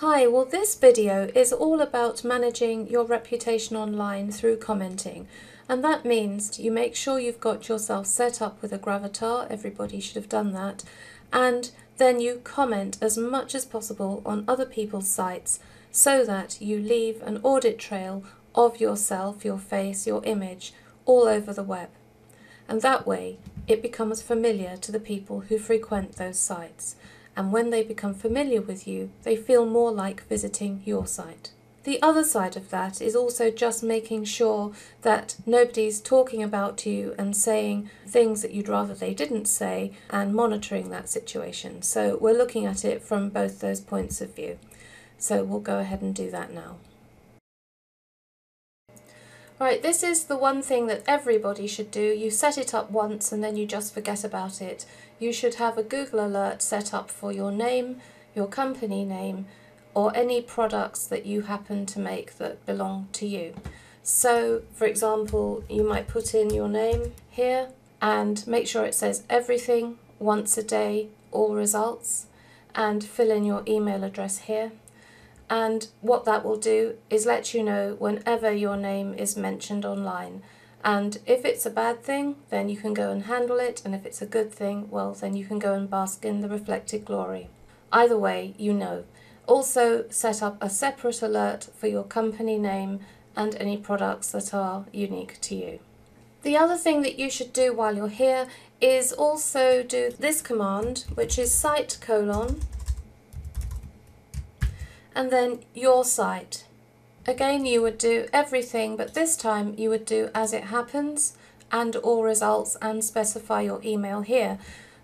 Hi, well this video is all about managing your reputation online through commenting, and that means you make sure you've got yourself set up with a Gravatar, everybody should have done that, and then you comment as much as possible on other people's sites so that you leave an audit trail of yourself, your face, your image all over the web. And that way it becomes familiar to the people who frequent those sites. And when they become familiar with you, they feel more like visiting your site. The other side of that is also just making sure that nobody's talking about you and saying things that you'd rather they didn't say, and monitoring that situation. So we're looking at it from both those points of view. So we'll go ahead and do that now. Right, this is the one thing that everybody should do. You set it up once and then you just forget about it. You should have a Google alert set up for your name, your company name, or any products that you happen to make that belong to you. So, for example, you might put in your name here and make sure it says everything, once a day, all results, and fill in your email address here. And what that will do is let you know whenever your name is mentioned online. And if it's a bad thing, then you can go and handle it, and if it's a good thing, well, then you can go and bask in the reflected glory. Either way, you know. Also set up a separate alert for your company name and any products that are unique to you. The other thing that you should do while you're here is also do this command, which is site : and then your site. Again, you would do everything, but this time you would do as it happens and all results and specify your email here.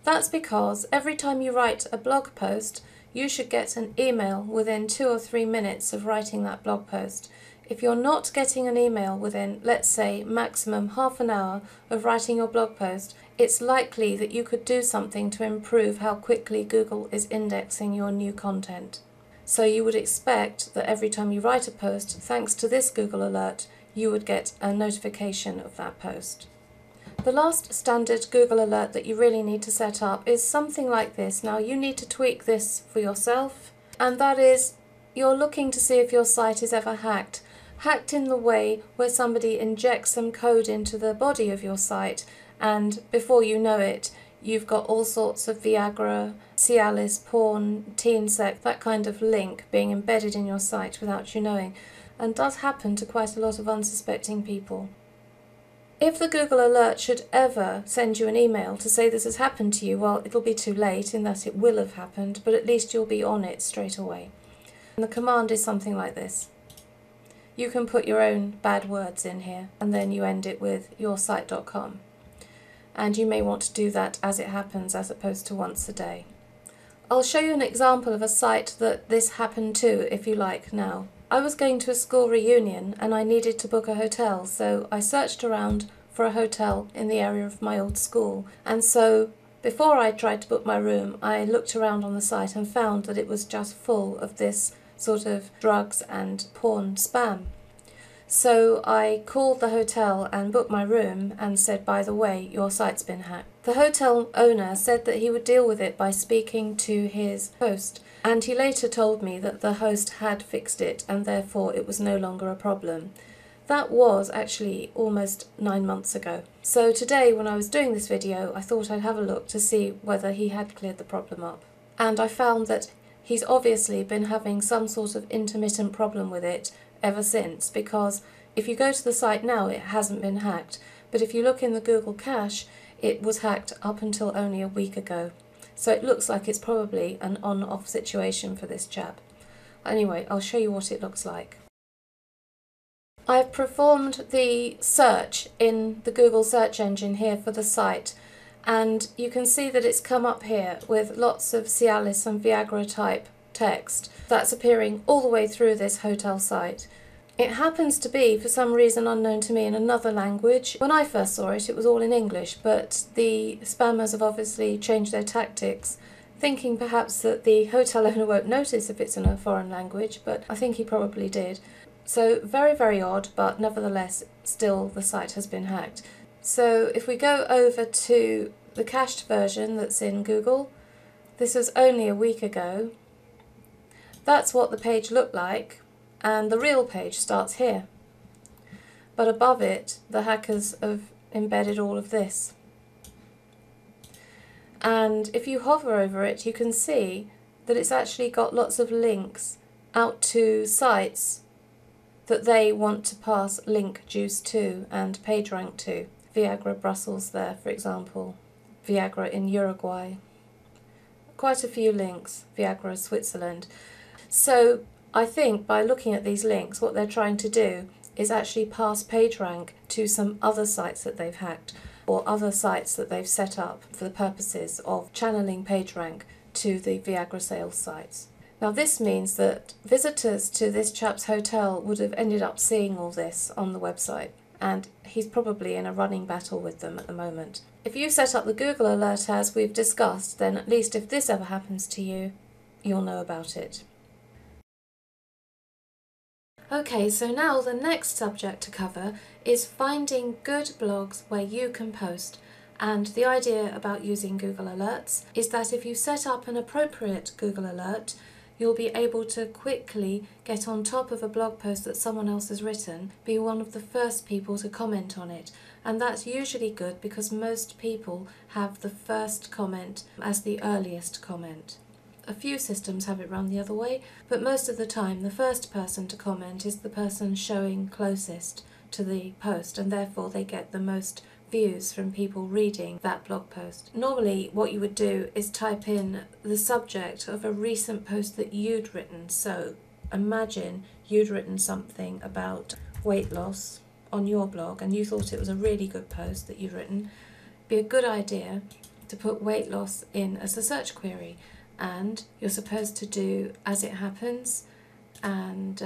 That's because every time you write a blog post, you should get an email within 2 or 3 minutes of writing that blog post. If you're not getting an email within, let's say, maximum half an hour of writing your blog post, it's likely that you could do something to improve how quickly Google is indexing your new content. So you would expect that every time you write a post, thanks to this Google alert, you would get a notification of that post. The last standard Google alert that you really need to set up is something like this. Now you need to tweak this for yourself, and that is you're looking to see if your site is ever hacked. Hacked in the way where somebody injects some code into the body of your site, and before you know it, you've got all sorts of Viagra, Cialis, porn, teen sex, that kind of link being embedded in your site without you knowing, and does happen to quite a lot of unsuspecting people. If the Google alert should ever send you an email to say this has happened to you, well, it'll be too late in that it will have happened, but at least you'll be on it straight away. And the command is something like this. You can put your own bad words in here, and then you end it with yoursite.com. And you may want to do that as it happens as opposed to once a day. I'll show you an example of a site that this happened to, if you like, now. I was going to a school reunion and I needed to book a hotel, so I searched around for a hotel in the area of my old school. And so before I tried to book my room, I looked around on the site and found that it was just full of this sort of drugs and porn spam. So I called the hotel and booked my room and said, by the way, your site's been hacked. The hotel owner said that he would deal with it by speaking to his host, and he later told me that the host had fixed it and therefore it was no longer a problem. That was actually almost 9 months ago. So today, when I was doing this video, I thought I'd have a look to see whether he had cleared the problem up. And I found that he's obviously been having some sort of intermittent problem with it ever since, because if you go to the site now, it hasn't been hacked, but if you look in the Google cache, it was hacked up until only a week ago. So it looks like it's probably an on-off situation for this chap. Anyway, I'll show you what it looks like. I've performed the search in the Google search engine here for the site, and you can see that it's come up here with lots of Cialis and Viagra type text that's appearing all the way through this hotel site. It happens to be, for some reason unknown to me, in another language. When I first saw it, it was all in English, but the spammers have obviously changed their tactics, thinking perhaps that the hotel owner won't notice if it's in a foreign language, but I think he probably did. So very, very odd, but nevertheless, still the site has been hacked. So if we go over to the cached version that's in Google, this was only a week ago, That's what the page looked like, and the real page starts here. But above it, the hackers have embedded all of this. And if you hover over it, you can see that it's actually got lots of links out to sites that they want to pass link juice to and PageRank to. Viagra Brussels there, for example. Viagra in Uruguay. Quite a few links. Viagra Switzerland. So I think by looking at these links, what they're trying to do is actually pass PageRank to some other sites that they've hacked, or other sites that they've set up for the purposes of channeling PageRank to the Viagra sales sites. Now this means that visitors to this chap's hotel would have ended up seeing all this on the website, and he's probably in a running battle with them at the moment. If you set up the Google alert as we've discussed, then at least if this ever happens to you, you'll know about it. Okay, so now the next subject to cover is finding good blogs where you can post. And the idea about using Google Alerts is that if you set up an appropriate Google Alert, you'll be able to quickly get on top of a blog post that someone else has written, be one of the first people to comment on it. And that's usually good because most people have the first comment as the earliest comment. A few systems have it run the other way, but most of the time the first person to comment is the person showing closest to the post, and therefore they get the most views from people reading that blog post. Normally what you would do is type in the subject of a recent post that you'd written. So imagine you'd written something about weight loss on your blog and you thought it was a really good post that you'd written. It'd be a good idea to put weight loss in as a search query. And you're supposed to do as it happens and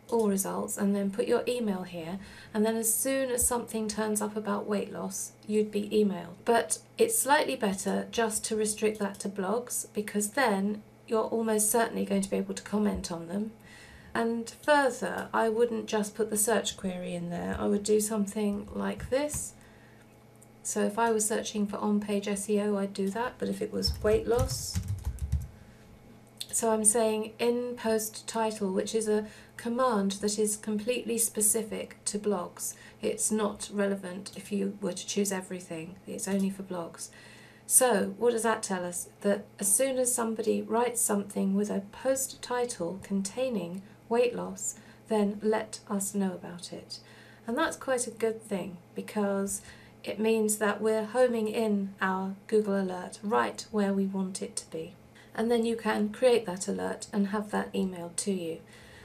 all results, and then put your email here, and then as soon as something turns up about weight loss you'd be emailed. But it's slightly better just to restrict that to blogs, because then you're almost certainly going to be able to comment on them. And further, I wouldn't just put the search query in there, I would do something like this. So if I was searching for on-page SEO, I'd do that, but if it was weight loss, so I'm saying in post title, which is a command that is completely specific to blogs. It's not relevant if you were to choose everything, it's only for blogs. So what does that tell us? That as soon as somebody writes something with a post title containing weight loss, then let us know about it. And that's quite a good thing, because it means that we're homing in our Google alert right where we want it to be. And then you can create that alert and have that emailed to you.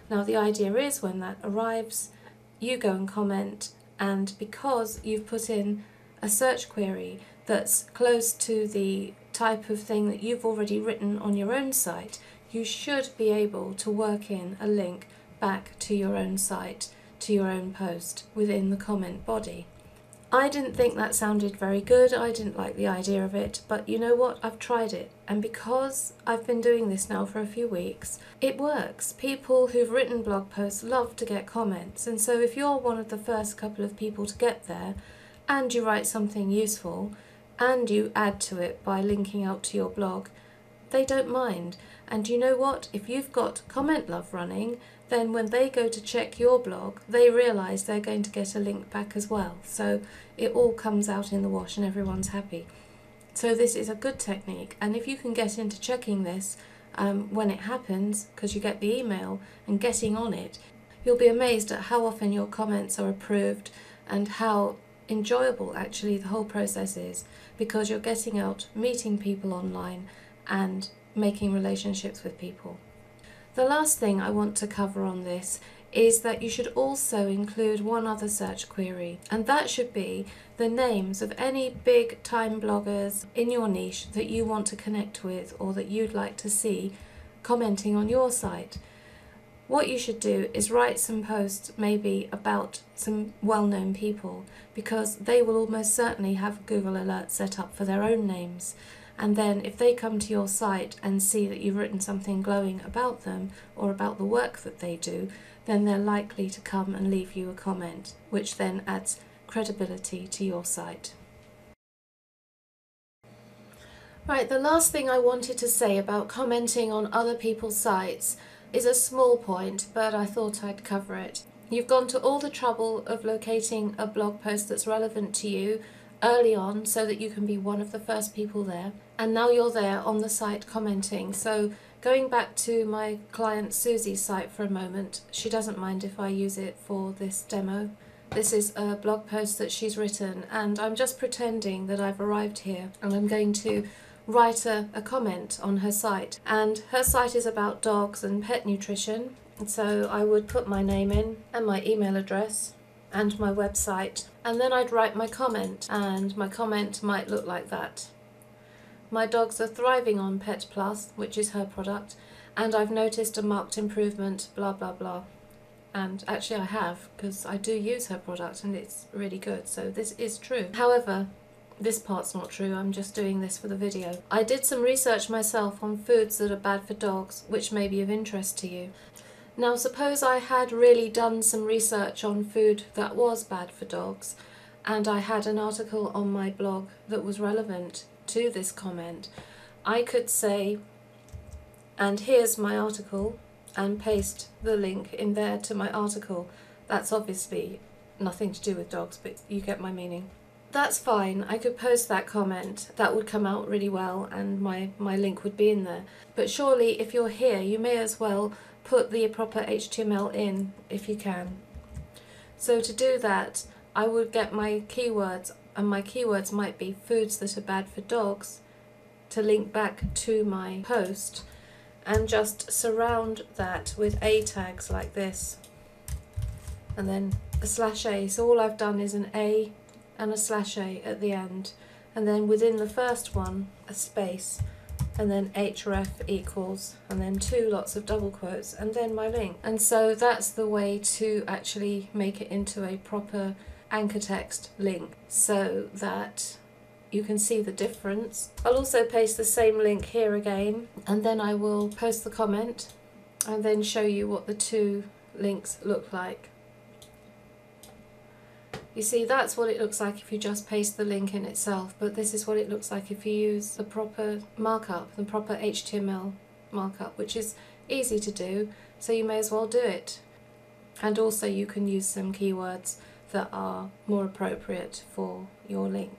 Now the idea is when that arrives, you go and comment, and because you've put in a search query that's close to the type of thing that you've already written on your own site, you should be able to work in a link back to your own site, to your own post within the comment body. I didn't think that sounded very good, I didn't like the idea of it, but you know what, I've tried it, and because I've been doing this now for a few weeks, it works. People who've written blog posts love to get comments, and so if you're one of the first couple of people to get there, and you write something useful, and you add to it by linking out to your blog, they don't mind. And you know what, if you've got Comment Love running, then when they go to check your blog, they realise they're going to get a link back as well. So it all comes out in the wash and everyone's happy. So this is a good technique, and if you can get into checking this when it happens, because you get the email, and getting on it, you'll be amazed at how often your comments are approved and how enjoyable actually the whole process is, because you're getting out, meeting people online and making relationships with people. The last thing I want to cover on this is that you should also include one other search query, and that should be the names of any big time bloggers in your niche that you want to connect with or that you'd like to see commenting on your site. What you should do is write some posts maybe about some well-known people, because they will almost certainly have Google Alerts set up for their own names. And then if they come to your site and see that you've written something glowing about them or about the work that they do, then they're likely to come and leave you a comment, which then adds credibility to your site. Right, the last thing I wanted to say about commenting on other people's sites is a small point, but I thought I'd cover it. You've gone to all the trouble of locating a blog post that's relevant to you early on so that you can be one of the first people there, and now you're there on the site commenting. So going back to my client Susie's site for a moment, she doesn't mind if I use it for this demo. This is a blog post that she's written, and I'm just pretending that I've arrived here, and I'm going to write a comment on her site. And her site is about dogs and pet nutrition, and so I would put my name in and my email address and my website, and then I'd write my comment, and my comment might look like that. My dogs are thriving on Pet Plus, which is her product, and I've noticed a marked improvement, blah blah blah. And actually I have, because I do use her product and it's really good, so this is true. However, this part's not true, I'm just doing this for the video. I did some research myself on foods that are bad for dogs, which may be of interest to you. Now suppose I had really done some research on food that was bad for dogs, and I had an article on my blog that was relevant to this comment. I could say, and here's my article, and paste the link in there to my article. That's obviously nothing to do with dogs, but you get my meaning. That's fine, I could post that comment, that would come out really well, and my link would be in there. But surely if you're here, you may as well put the proper HTML in if you can. So to do that, I would get my keywords, and my keywords might be foods that are bad for dogs, to link back to my post, and just surround that with A tags like this, and then a /A. So all I've done is an A and a /A at the end, and then within the first one a space, and then href equals, and then 2 lots of double quotes, and then my link. And so that's the way to actually make it into a proper anchor text link, so that you can see the difference. I'll also paste the same link here again, and then I will post the comment and then show you what the 2 links look like. You see, that's what it looks like if you just paste the link in itself, but this is what it looks like if you use the proper markup, the proper HTML markup, which is easy to do, so you may as well do it. And also you can use some keywords that are more appropriate for your link.